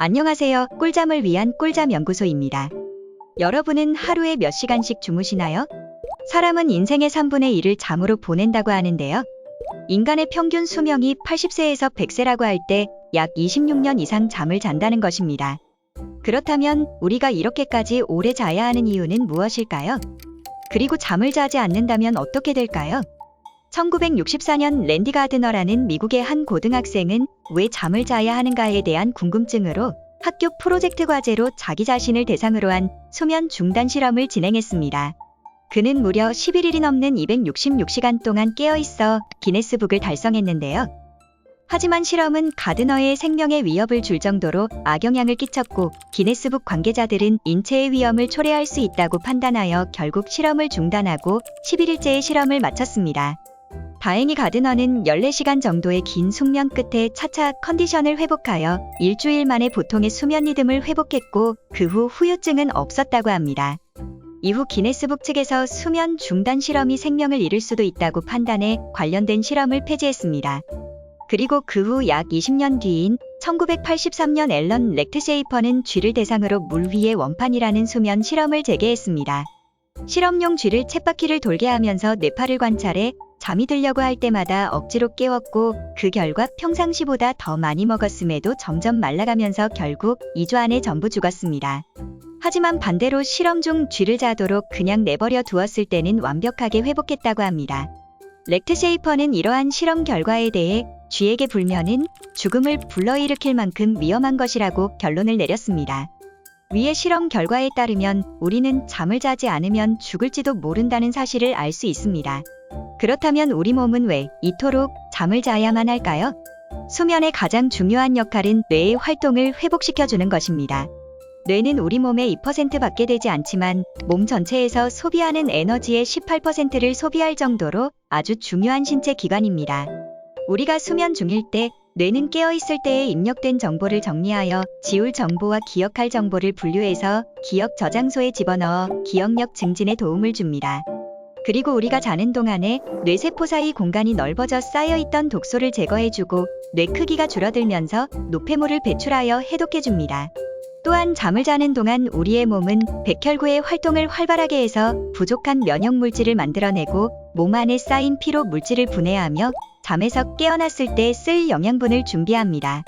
안녕하세요. 꿀잠을 위한 꿀잠 연구소입니다. 여러분은 하루에 몇 시간씩 주무시나요? 사람은 인생의 3분의 1을 잠으로 보낸다고 하는데요. 인간의 평균 수명이 80세에서 100세라고 할 때 약 26년 이상 잠을 잔다는 것입니다. 그렇다면 우리가 이렇게까지 오래 자야 하는 이유는 무엇일까요? 그리고 잠을 자지 않는다면 어떻게 될까요? 1964년 랜디 가드너라는 미국의 한 고등학생은 왜 잠을 자야 하는가에 대한 궁금증으로 학교 프로젝트 과제로 자기 자신을 대상으로 한 수면 중단 실험을 진행했습니다. 그는 무려 11일이 넘는 266시간 동안 깨어있어 기네스북을 달성했는데요. 하지만 실험은 가드너의 생명에 위협을 줄 정도로 악영향을 끼쳤고 기네스북 관계자들은 인체의 위험을 초래할 수 있다고 판단하여 결국 실험을 중단하고 11일째의 실험을 마쳤습니다. 다행히 가드너는 14시간 정도의 긴 숙면 끝에 차차 컨디션을 회복하여 일주일 만에 보통의 수면 리듬을 회복했고 그 후 후유증은 없었다고 합니다. 이후 기네스북 측에서 수면 중단 실험이 생명을 잃을 수도 있다고 판단해 관련된 실험을 폐지했습니다. 그리고 그 후 약 20년 뒤인 1983년 앨런 렉트셰이퍼는 쥐를 대상으로 물 위의 원판이라는 수면 실험을 재개했습니다. 실험용 쥐를 쳇바퀴를 돌게 하면서 뇌파를 관찰해 잠이 들려고 할 때마다 억지로 깨웠고 그 결과 평상시보다 더 많이 먹었음에도 점점 말라가면서 결국 2주 안에 전부 죽었습니다. 하지만 반대로 실험 중 쥐를 자도록 그냥 내버려 두었을 때는 완벽하게 회복했다고 합니다. 렉트셰이퍼는 이러한 실험 결과에 대해 쥐에게 불면은 죽음을 불러일으킬 만큼 위험한 것이라고 결론을 내렸습니다. 위의 실험 결과에 따르면 우리는 잠을 자지 않으면 죽을지도 모른다는 사실을 알 수 있습니다. 그렇다면 우리 몸은 왜 이토록 잠을 자야만 할까요? 수면의 가장 중요한 역할은 뇌의 활동을 회복시켜주는 것입니다. 뇌는 우리 몸의 2%밖에 되지 않지만 몸 전체에서 소비하는 에너지의 18%를 소비할 정도로 아주 중요한 신체 기관입니다. 우리가 수면 중일 때 뇌는 깨어있을 때에 입력된 정보를 정리하여 지울 정보와 기억할 정보를 분류해서 기억 저장소에 집어넣어 기억력 증진에 도움을 줍니다. 그리고 우리가 자는 동안에 뇌세포 사이 공간이 넓어져 쌓여있던 독소를 제거해주고 뇌 크기가 줄어들면서 노폐물을 배출하여 해독해줍니다. 또한 잠을 자는 동안 우리의 몸은 백혈구의 활동을 활발하게 해서 부족한 면역 물질을 만들어내고 몸 안에 쌓인 피로 물질을 분해하며 잠에서 깨어났을 때 쓸 영양분을 준비합니다.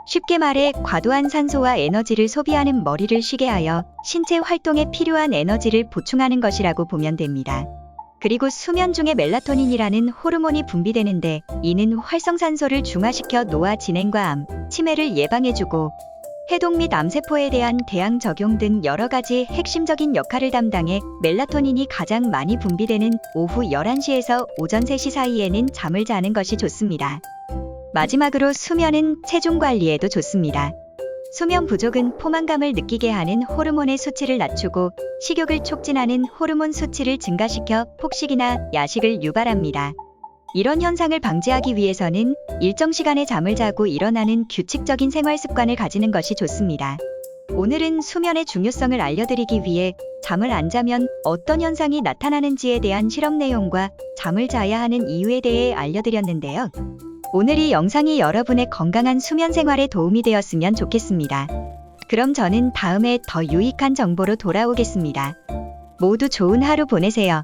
쉽게 말해 과도한 산소와 에너지를 소비하는 머리를 쉬게 하여 신체 활동에 필요한 에너지를 보충하는 것이라고 보면 됩니다. 그리고 수면 중에 멜라토닌이라는 호르몬이 분비되는데 이는 활성산소를 중화시켜 노화 진행과 암, 치매를 예방해주고 해독 및 암세포에 대한 대항 적용 등 여러 가지 핵심적인 역할을 담당해 멜라토닌이 가장 많이 분비되는 오후 11시에서 오전 3시 사이에는 잠을 자는 것이 좋습니다. 마지막으로 수면은 체중 관리에도 좋습니다. 수면 부족은 포만감을 느끼게 하는 호르몬의 수치를 낮추고 식욕을 촉진하는 호르몬 수치를 증가시켜 폭식이나 야식을 유발합니다. 이런 현상을 방지하기 위해서는 일정 시간에 잠을 자고 일어나는 규칙적인 생활 습관을 가지는 것이 좋습니다. 오늘은 수면의 중요성을 알려드리기 위해 잠을 안 자면 어떤 현상이 나타나는지에 대한 실험 내용과 잠을 자야 하는 이유에 대해 알려드렸는데요. 오늘 이 영상이 여러분의 건강한 수면 생활에 도움이 되었으면 좋겠습니다. 그럼 저는 다음에 더 유익한 정보로 돌아오겠습니다. 모두 좋은 하루 보내세요.